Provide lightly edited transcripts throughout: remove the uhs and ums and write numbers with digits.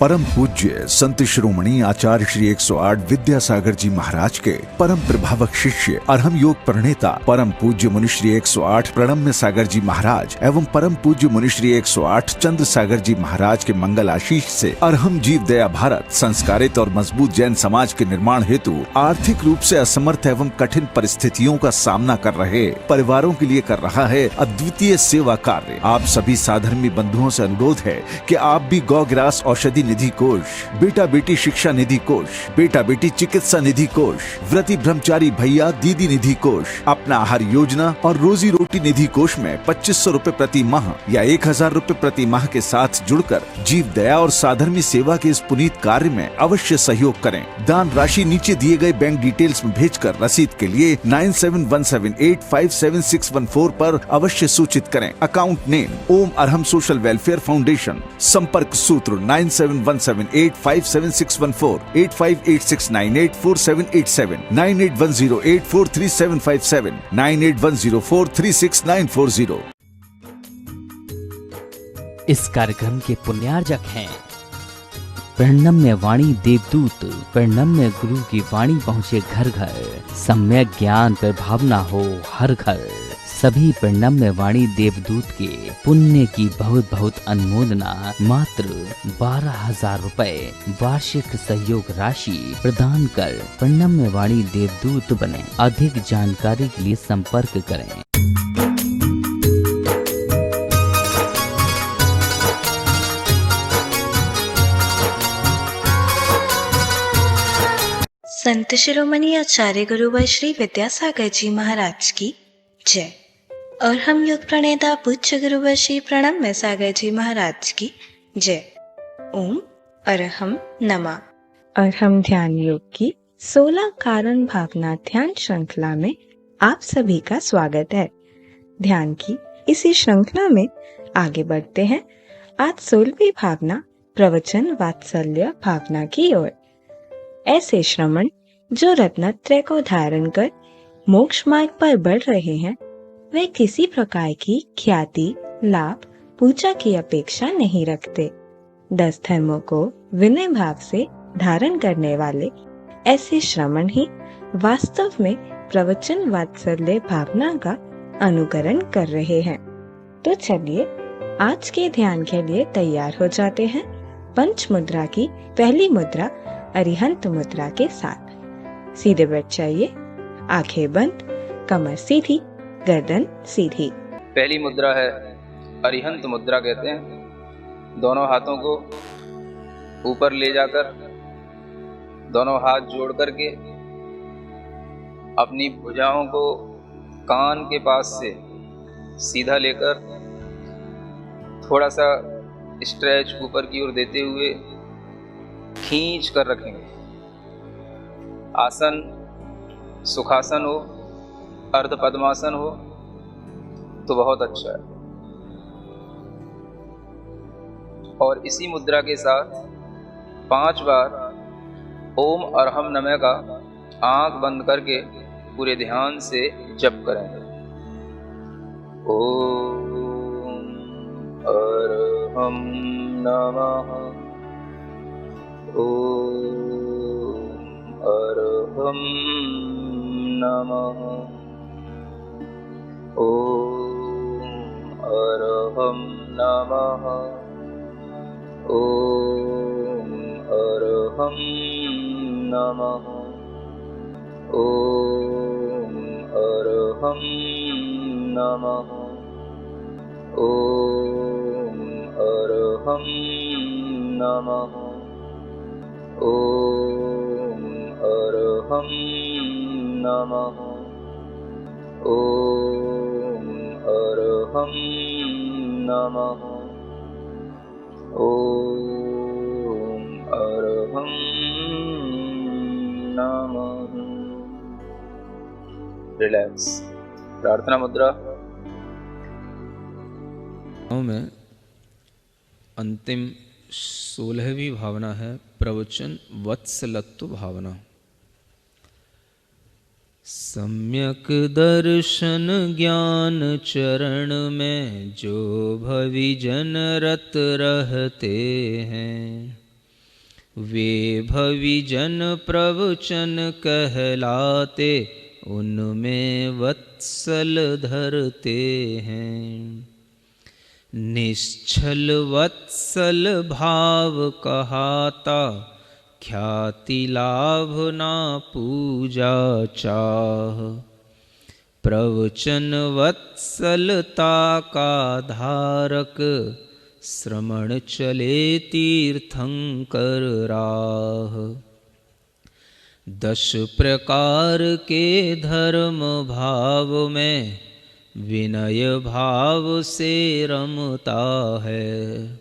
परम पूज्य संत शिरोमणि आचार्य श्री 108 विद्यासागर जी महाराज के परम प्रभावक शिष्य अरहम योग प्रणेता परम पूज्य मुनि श्री 108 प्रणम्य सागर जी महाराज एवं परम पूज्य मुनि श्री 108 चंद्र सागर जी महाराज के मंगल आशीष से अरहम जीव दया भारत संस्कारित और मजबूत जैन समाज के निर्माण हेतु आर्थिक रूप से असमर्थ एवं कठिन परिस्थितियों का सामना कर रहे परिवारों के लिए कर रहा है अद्वितीय सेवा कार्य। आप सभी साधर्मी बंधुओं से अनुरोध है कि आप भी गौ ग्रास औषधि निधि कोष, बेटा बेटी शिक्षा निधि कोष, बेटा बेटी चिकित्सा निधि कोष, व्रती ब्रह्मचारी भैया दीदी निधि कोष, अपना आहार योजना और रोजी रोटी निधि कोष में 2500 रूपए प्रति माह या 1000 रूपए प्रति माह के साथ जुड़कर जीव दया और साधर्मी सेवा के इस पुनीत कार्य में अवश्य सहयोग करें। दान राशि नीचे दिए गए बैंक डिटेल्स में भेजकर रसीद के लिए 9717857614 पर अवश्य सूचित करें। अकाउंट नेम ओम अरहम सोशल वेलफेयर फाउंडेशन। संपर्क सूत्र 9717857614, 8586984787, 9810843757, 9810436940। इस कार्यक्रम के पुण्यार्जक हैं प्रणम्य वाणी देवदूत। प्रणम्य गुरु की वाणी पहुँचे घर घर, सम्यक ज्ञान प्रभावना हो हर घर। सभी प्रणम्य वाणी देवदूत के पुण्य की बहुत बहुत अनुमोदना मात्र 12,000 रुपए वार्षिक सहयोग राशि प्रदान कर प्रणम्य वाणी देवदूत बने। अधिक जानकारी के लिए संपर्क करें। संत शिरोमणि आचार्य गुरुवर श्री विद्यासागर जी महाराज की जय और हम योग प्रणेता पूज्य गुरुवर श्री प्रणम्य सागर जी महाराज की जय। ओम अरहम नमः। अरहम ध्यान योग की 16 कारण भावना ध्यान श्रृंखला में आप सभी का स्वागत है। ध्यान की इसी श्रृंखला में आगे बढ़ते हैं। आज 16वीं भावना प्रवचन वात्सल्य भावना की ओर। ऐसे श्रमण जो रत्नत्रय को धारण कर मोक्ष मार्ग पर बढ़ रहे हैं, वे किसी प्रकार की ख्याति लाभ पूजा की अपेक्षा नहीं रखते। 10 धर्मों को विनय भाव से धारण करने वाले ऐसे श्रमण ही वास्तव में प्रवचन वात्सल्य भावना का अनुकरण कर रहे हैं। तो चलिए आज के ध्यान के लिए तैयार हो जाते हैं। पंच मुद्रा की पहली मुद्रा अरिहंत मुद्रा के साथ। सीधे बैठ जाइए, आंखें बंद, कमर सीधी, गर्दन सीधी। पहली मुद्रा है अरिहंत मुद्रा कहते हैं। दोनों हाथों को ऊपर ले जाकर दोनों हाथ जोड़ करके अपनी भुजाओं को कान के पास से सीधा लेकर थोड़ा सा स्ट्रेच ऊपर की ओर देते हुए खींच कर रखेंगे। आसन सुखासन हो, अर्ध पद्मासन हो तो बहुत अच्छा है। और इसी मुद्रा के साथ 5 बार ओम अरहम नमः का आंख बंद करके पूरे ध्यान से जप करेंगे। ओम अरहम नमः, ओम अरहम नमः, ओम अरहम नमः, ओम अरहम नमः, ओम अरहम नमः, ओम अरहम नमः, ओम अरहम नमः, ओम अरहम नमः, ओम अरहम नमः। रिलैक्स। प्रार्थना मुद्रा में अंतिम 16वीं भावना है प्रवचन वत्सलत्व भावना। सम्यक दर्शन ज्ञान चरण में जो भविजन रत रहते हैं, वे भविजन प्रवचन कहलाते, उनमें वत्सल धरते हैं। निश्चल वत्सल भाव कहाता, ख्याति लाभ ना पूजा चाह। प्रवचन वत्सलता का धारक, श्रमण चले तीर्थंकर राह। 10 प्रकार के धर्म भाव में, विनय भाव से रमता है।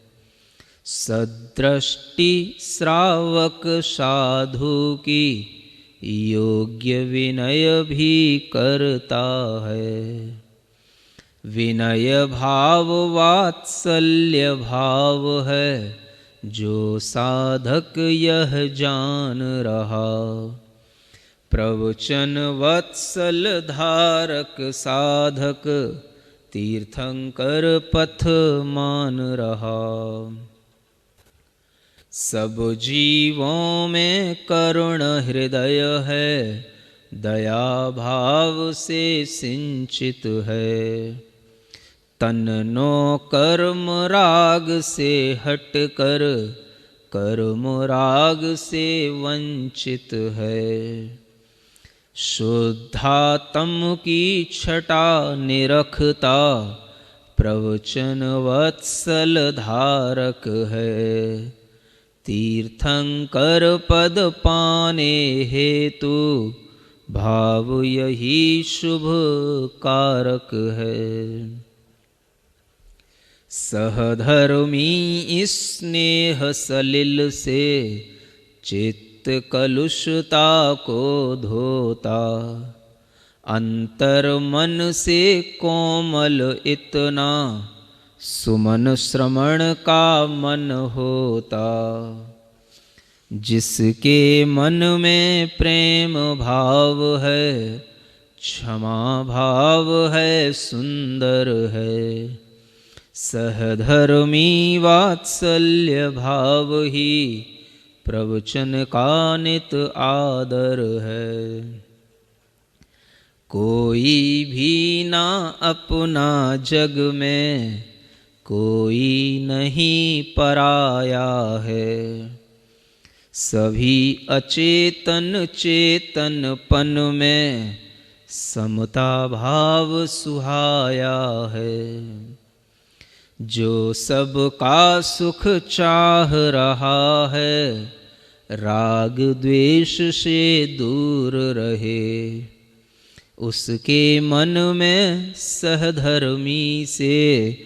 सदृष्टि श्रावक साधु की, योग्य विनय भी करता है। विनय भाव वात्सल्य भाव है, जो साधक यह जान रहा। प्रवचन वत्सल धारक साधक, तीर्थंकर पथ मान रहा। सब जीवों में करुण हृदय है, दया भाव से सिंचित है। तन नो कर्म राग से हटकर, कर्म राग से वंचित है। शुद्धात्म की छटा निरखता, प्रवचन वत्सल धारक है। तीर्थंकर पद पाने हेतु, भाव यही शुभ कारक है। सहधर्मी स्नेह सलिल से, चित्त कलुषता को धोता। अंतर मन से कोमल इतना, सुमन श्रमण का मन होता। जिसके मन में प्रेम भाव है, क्षमा भाव है, सुंदर है। सहधर्मी वात्सल्य भाव ही, प्रवचन का नित आदर है। कोई भी ना अपना जग में, कोई नहीं पराया है। सभी अचेतन चेतनपन में, समता भाव सुहाया है। जो सबका सुख चाह रहा है, राग द्वेष से दूर रहे। उसके मन में सहधर्मी से,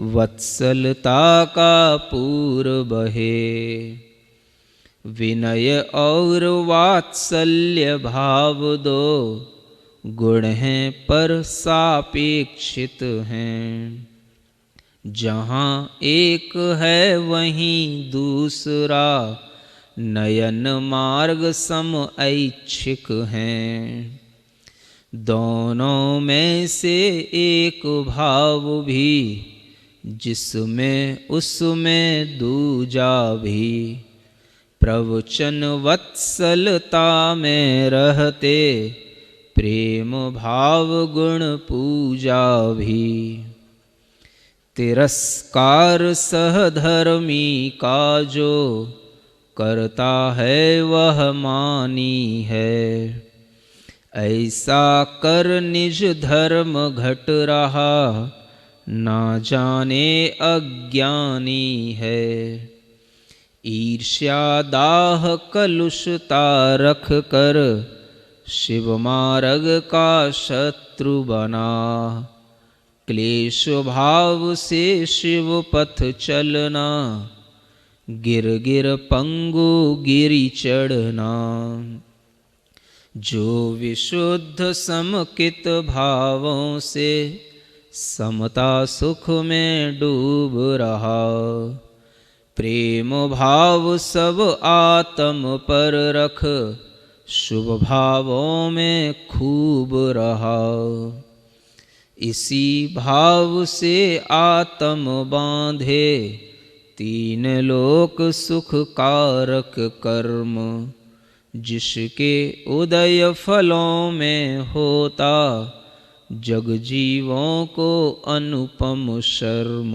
वत्सलता का पूर बहे। विनय और वात्सल्य भाव दो, गुण हैं पर सापेक्षित हैं। जहाँ एक है वहीं दूसरा, नयन मार्ग सम ऐच्छिक हैं। दोनों में से एक भाव भी, जिसमें उसमें दूजा भी। प्रवचन वत्सलता में रहते, प्रेम भाव गुण पूजा भी। तिरस्कार सहधर्मी का जो, करता है वह मानी है। ऐसा कर निज धर्म घट रहा, ना जाने अज्ञानी है। ईर्ष्या दाह कलुषता रख कर, शिव मार्ग का शत्रु बना। क्लेश भाव से शिव पथ चलना, गिर गिर पंगु गिरि चढ़ना। जो विशुद्ध समकित भावों से, समता सुख में डूब रहा। प्रेम भाव सब आत्म पर रख, शुभ भावों में खूब रहा। इसी भाव से आत्म बांधे, तीन लोक सुख कारक कर्म, जिसके उदय फलों में होता, जग जीवों को अनुपम शर्म।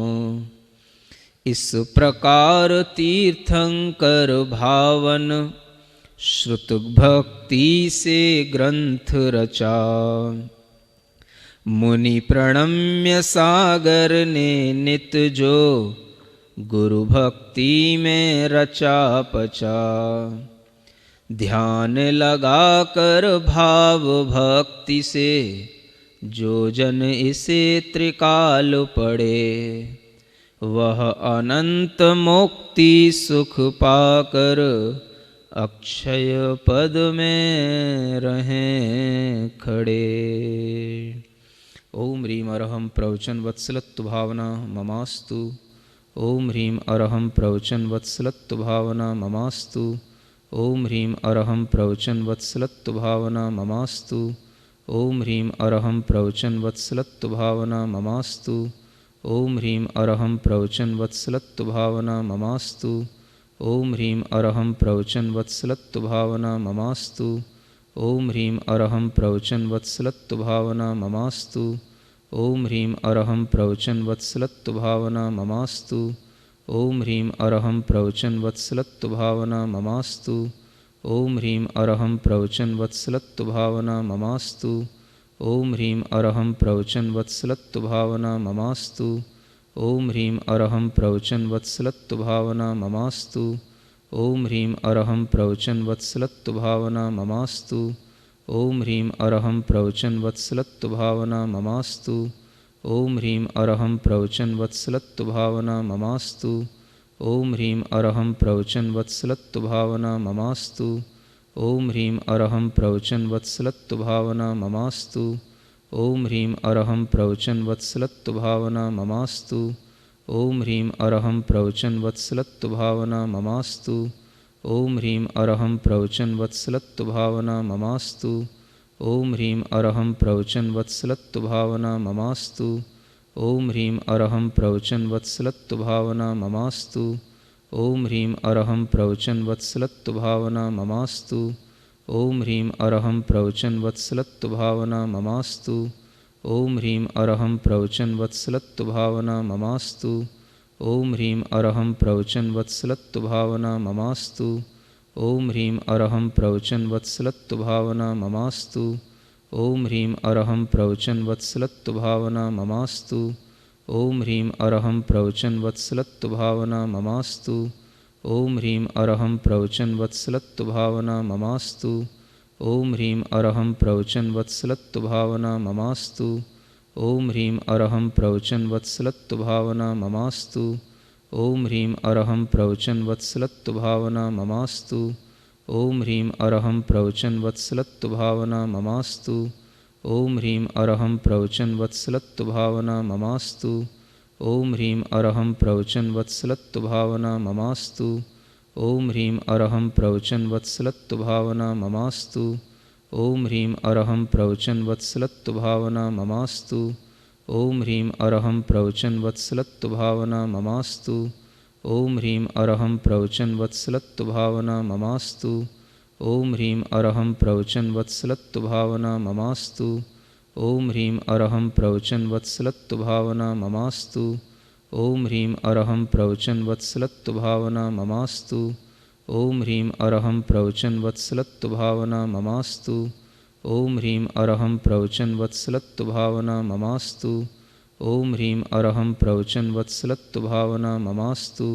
इस प्रकार तीर्थंकर भावन, श्रुत भक्ति से ग्रंथ रचा। मुनि प्रणम्य सागर ने नित जो, गुरु भक्ति में रचा पचा। ध्यान लगा कर भाव भक्ति से, जो जन इसे त्रिकाल पढ़े, वह अनंत मुक्ति सुख पाकर, अक्षय पद में रहें खड़े। ओम ह्रीं अरहं प्रवचन वत्सलत्व भावना ममास्तु। ओम ह्रीं अरहं प्रवचन वत्सलत्व भावना ममास्तु। ओम ह्रीं अरहं प्रवचन वत्सलत्व भावना ममास्तु। ओम ह्रीं अरहं प्रवचन वत्सलत्व भावना ममास्तु। ओम ह्रीं अरहं प्रवचन वत्सलत्व भावना ममास्तु। ओम ह्रीं अरहं प्रवचन वत्सलत्व भावना ममास्तु। ओम ह्रीं अरहं प्रवचन वत्सलत्व भावना ममास्तु। ओम ह्रीं अरहं प्रवचन वत्सलत्व भावना ममास्तु। ओम ह्रीं अरहं प्रवचन वत्सलत्व भावना ममास्तु। ओम ह्रीं अरहं प्रवचन वत्सलत्व भावना ममास्तु। ओम ह्रीं अरहं प्रवचन वत्सलत्व भावना ममास्तु। ओम ह्रीं अरहं प्रवचन वत्सलत्व भावना ममास्तु। ओम ह्रीं अरहं प्रवचन वत्सलत्व भावना ममास्तु। ओम ह्रीं अरहं प्रवचन वत्सलत्व भावना ममास्तु। ओम ह्रीं अरहं प्रवचन वत्सलत्व भावना ममास्तु। ओम ह्रीं अरहं प्रवचन वत्सलत्व भावना ममास्तु। ओम ह्रीं अरहं प्रवचन वत्सलत्व भावना ममास्तु। ओम ह्रीं अरहं प्रवचन वत्सलत्व भावना ममास्तु। ओम ह्रीं अरहं प्रवचन वत्सलत्व भावना ममास्तु। ओम ह्रीं अरहं प्रवचन वत्सलत्व भावना ममास्तु। ओम ह्रीं अरहं प्रवचन वत्सलत्व भावना ममास्तु। ओम ह्रीं अरहं प्रवचन वत्सलत्व भावना ममास्तु। ओम ह्रीं अरहं प्रवचन वत्सलत्व भावना ममास्तु। ओम ह्रीं अरहं प्रवचन वत्सलत्व भावना ममास्तु। ओम ह्रीं अरहं प्रवचन वत्सलत्व भावना ममास्तु। ओम ह्रीं अरहं प्रवचन वत्सलत्व भावना ममास्तु। ओम ह्रीं अरहं प्रवचन वत्सलत्व भावना ममास्तु। ओम ह्रीं अरहं प्रवचन वत्सलत्व भावना ममास्तु। ओम ह्रीं अरहं प्रवचन वत्सलत्व भावना ममास्तु। ओम ह्रीं अरहं प्रवचन वत्सलत्व भावना ममास्तु। ओम ह्रीं अरहं प्रवचन वत्सलत्व भावना ममास्तु। ओम ह्रीं अरहं प्रवचन वत्सलत्व भावना ममास्तु। ओम ह्रीं अरहं प्रवचन वत्सलत्व भावना ममास्तु। ओम ह्रीं अरहं प्रवचन वत्सलत्व भावना ममास्तु। ओम ह्रीं अरहं प्रवचन वत्सलत्व भावना ममास्तु। ओम ह्रीं अरहं प्रवचन वत्सलत्व भावना ममास्तु। ओम ह्रीं अरहं प्रवचन वत्सलत्व भावना ममास्तु। ओम ह्रीं अरहं प्रवचन वत्सलत्व भावना ममास्तु। ओम ह्रीं अरहं प्रवचन वत्सलत्व भावना ममास्तु। ओम ह्रीं अरहं प्रवचन वत्सलत्व भावना ममास्तु। ओम ह्रीं अरहं प्रवचन वत्सलत्व भावना ममास्तु। ओम ह्रीं अरहं प्रवचन वत्सलत्व भावना ममास्तु। ओम ह्रीं अरहं प्रवचन वत्सलत्व भावना ममास्तु। ओम ह्रीं अरहं प्रवचन वत्सलत्व भावना ममास्तु। ओम ह्रीं अरहं प्रवचन वत्सलत्व भावना ममास्तु। ओम ह्रीं अरहं प्रवचन वत्सलत्व भावना ममास्तु।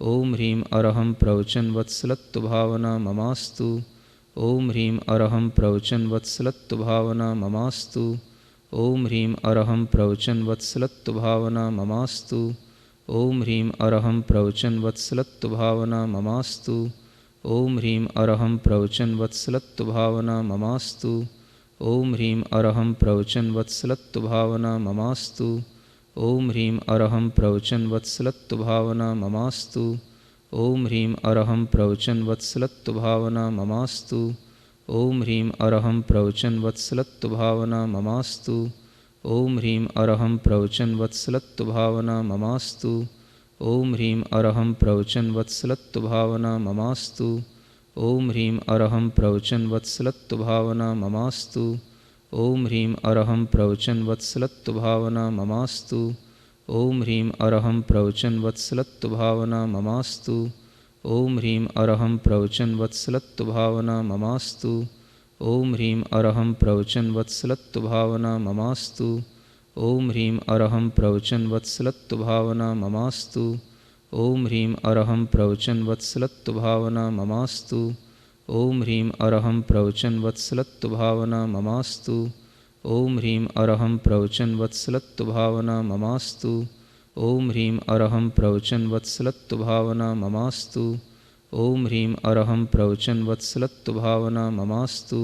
ओम ह्रीं अरहं प्रवचन वत्सलत्व भावना ममास्तु। ओम ह्रीं अरहं प्रवचन वत्सलत्व भावना ममास्तु। ओम ह्रीं अरहं प्रवचन वत्सलत्व भावना ममास्तु। ओम ह्रीं अरहं प्रवचन वत्सलत्व भावना ममास्तु। ओम ह्रीं अरहं प्रवचन वत्सलत्व भावना ममास्तु। ओम ह्रीं अरहं प्रवचन वत्सलत्व भावना ममास्तु। ओम ह्रीं अरहं प्रवचन वत्सलत्व भावना ममास्तु। ओम ह्रीं अरहं प्रवचन वत्सलत्व भावना ममास्तु। ओम ह्रीं अरहं प्रवचन वत्सलत्व भावना ममास्तु। ओम ह्रीं अरहं प्रवचन वत्सलत्व भावना ममास्तु। ओम ह्रीं अरहं प्रवचन वत्सलत्व भावना ममास्तु। ओम ह्रीं अरहं प्रवचन वत्सलत्व भावना ममास्तु। ओम ह्रीं अरहं प्रवचन वत्सलत्व भावना ममास्तु। ओम ह्रीं अरहं प्रवचन वत्सलत्व भावना ममास्तु। ओम ह्रीं अरहं प्रवचन वत्सलत्व भावना ममास्तु। ओम ह्रीं अरहं प्रवचन वत्सलत्व भावना ममास्तु। ओम ह्रीं अरहं प्रवचन वत्सलत्व भावना ममास्तु। ओम ह्रीं अरहं प्रवचन वत्सलत्व भावना ममास्तु। ओम ह्रीं अरहं प्रवचन वत्सलत्व भावना ममास्तु। ओम ह्रीं अरहं प्रवचन वत्सलत्व भावना ममास्तु। ओम ह्रीं अरहं प्रवचन वत्सलत्व भावना ममास्तु। ओम ह्रीं अरहं प्रवचन वत्सलत्व भावना ममास्तु।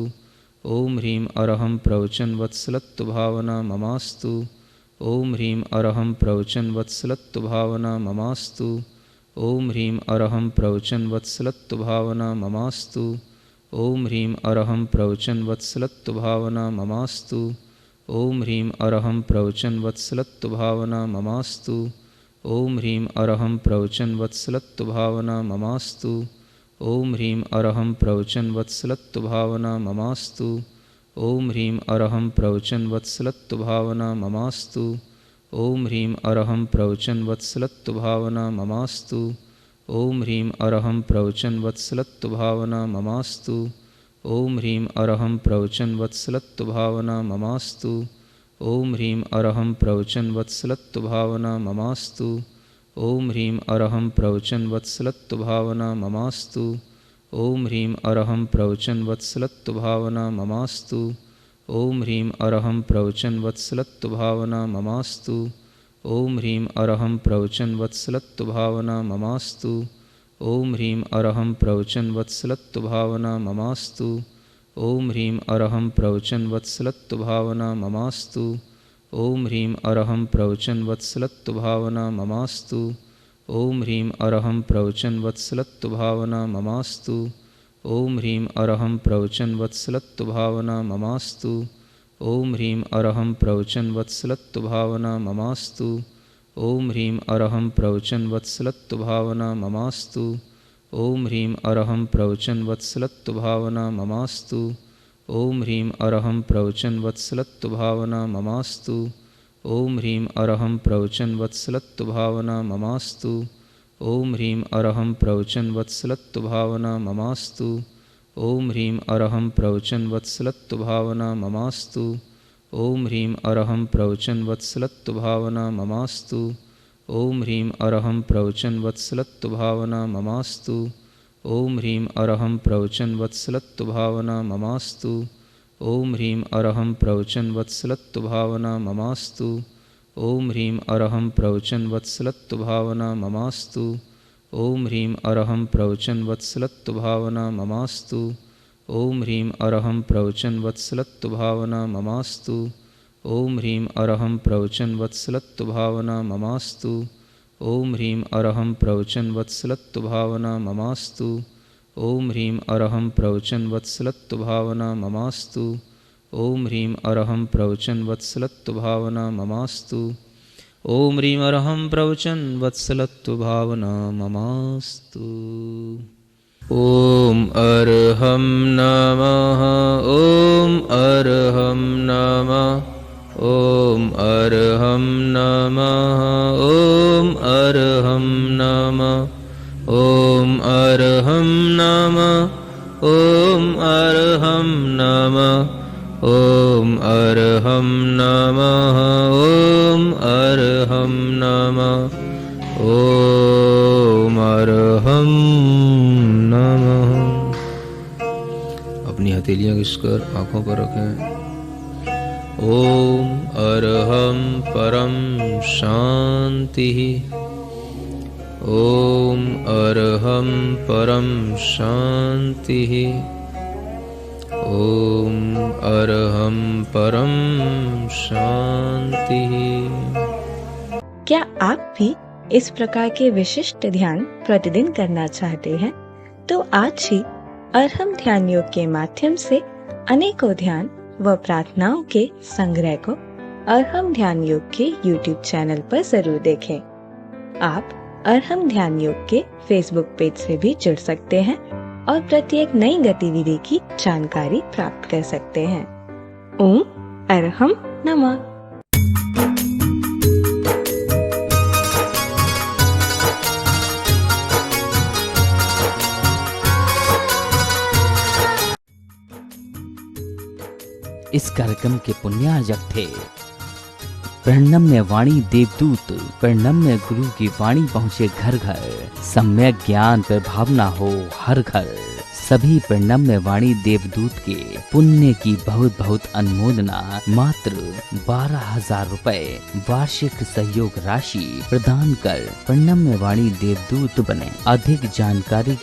ओम ह्रीं अरहं प्रवचन वत्सलत्व भावना ममास्तु। ओम ह्रीं अरहं प्रवचन वत्सलत्व भावना ममास्तु। ओम ह्रीं अरहं प्रवचन वत्सलत्व भावना ममास्तु। ओम ह्रीं अरहं प्रवचन वत्सलत्व भावना ममास्तु। ओम ह्रीं अरहं प्रवचन वत्सलत्व भावना ममास्तु। ओम ह्रीं अरहं प्रवचन वत्सलत्व भावना ममास्तु। ओम ह्रीं अरहं प्रवचन वत्सलत्व भावना ममास्तु। ओम ह्रीं अरहं प्रवचन वत्सलत्व भावना ममास्तु। ओम ह्रीं अरहं प्रवचन वत्सलत्व भावना ममास्तु। ओम ह्रीं अरहं प्रवचन वत्सलत्व भावना ममास्तु। ओम ह्रीं अरहं प्रवचन वत्सलत्व भावना ममास्तु। ओम ह्रीं अरहं प्रवचन वत्सलत्व भावना ममास्तु। ओम ह्रीं अरहं प्रवचन वत्सलत्व भावना ममास्तु। ओम ह्रीं अरहं प्रवचन वत्सलत्व भावना ममास्तु। ओम ह्रीं अरहं प्रवचन वत्सलत्व भावना ममास्तु। ओम ह्रीं अरहं प्रवचन वत्सलत्व भावना ममास्तु। ओम ह्रीं अरहं प्रवचन वत्सलत्व भावना ममास्तु। ओम ह्रीं अरहं प्रवचन वत्सलत्व भावना ममास्तु। ओम ह्रीं अरहं प्रवचन वत्सलत्व भावना ममास्तु। ओम ह्रीं अरहं प्रवचन वत्सलत्व भावना ममास्तु। ओम ह्रीं अरहं प्रवचन वत्सलत्व भावना ममास्तु। ओम ह्रीं अरहं प्रवचन वत्सलत्व भावना ममास्तु। ओम ह्रीं अरहं प्रवचन वत्सलत्व भावना ममास्तु। ओम ह्रीं अरहं प्रवचन वत्सलत्व भावना ममास्तु। ओम ह्रीं अरहं प्रवचन वत्सलत्व भावना ममास्तु। ओम ह्रीं अरहं प्रवचन वत्सलत्व भावना ममास्तु। ओम ह्रीं अरहं प्रवचन वत्सलत्व भावना ममास्तु। ओम ह्रीं अरहं प्रवचन वत्सलत्व भावना ममास्तु। ओम ह्रीं अरहं प्रवचन वत्सलत्व भावना ममास्तु। ओम ह्रीं अरहं प्रवचन वत्सलत्व भावना ममास्तु। ओम ह्रीं अरहं प्रवचन वत्सलत्व भावना ममास्तु। ओम ह्रीं अरहं प्रवचन वत्सलत्व भावना ममास्तु। ओम ह्रीं अरहं प्रवचन वत्सलत्व भावना ममास्तु। ओम ह्रीं अरहं प्रवचन वत्सलत्व भावना ममास्तु। ओम ह्रीं अरहं प्रवचन वत्सलत्व भावना ममास्तु। ओम ह्रीं अरहं प्रवचन वत्सलत्व भावना ममास्तु। ओम ह्रीं अरहं प्रवचन वत्सलत्व भावना ममास्तु। ओम ह्रीं अरहं प्रवचन वत्सलत्व भावना ममास्तु। ओम ह्रीं अरहं प्रवचन वत्सलत्व भावना ममास्तु। ओम ह्रीं अरहं प्रवचन वत्सलत्व भावना ममास्तु। ओम अरहं नमः। ओम अरहं नमः। ओम अरहं नमः। ओम अरहं नमः। ओम अरहं नमः। ओम अरहं नमः। ओम अरहं नमः। ओम अरहं नमः। ओम अरहं नमः। अपनी हथेलियां घिसकर आंखों पर रखें। ओम अरहं परम शांति। ओम अरहं परम शांति। ओम अरहं परम शांति। क्या आप भी इस प्रकार के विशिष्ट ध्यान प्रतिदिन करना चाहते हैं? तो आज ही अरहम ध्यान योग के माध्यम से अनेकों ध्यान व प्रार्थनाओं के संग्रह को अरहम ध्यान योग के YouTube चैनल पर जरूर देखें। आप और हम ध्यान योग के फेसबुक पेज से भी जुड़ सकते हैं और प्रत्येक नई गतिविधि की जानकारी प्राप्त कर सकते हैं। ओम अरहम नमः। इस कार्यक्रम के पुण्यार्जक थे प्रणम्य वाणी देवदूत। प्रणम्य गुरु की वाणी पहुँचे घर घर, सम्यक ज्ञान पर भावना हो हर घर। सभी प्रणम्य वाणी देवदूत के पुण्य की बहुत बहुत अनुमोदना मात्र 12,000 रुपए वार्षिक सहयोग राशि प्रदान कर प्रणम्य वाणी देवदूत बने। अधिक जानकारी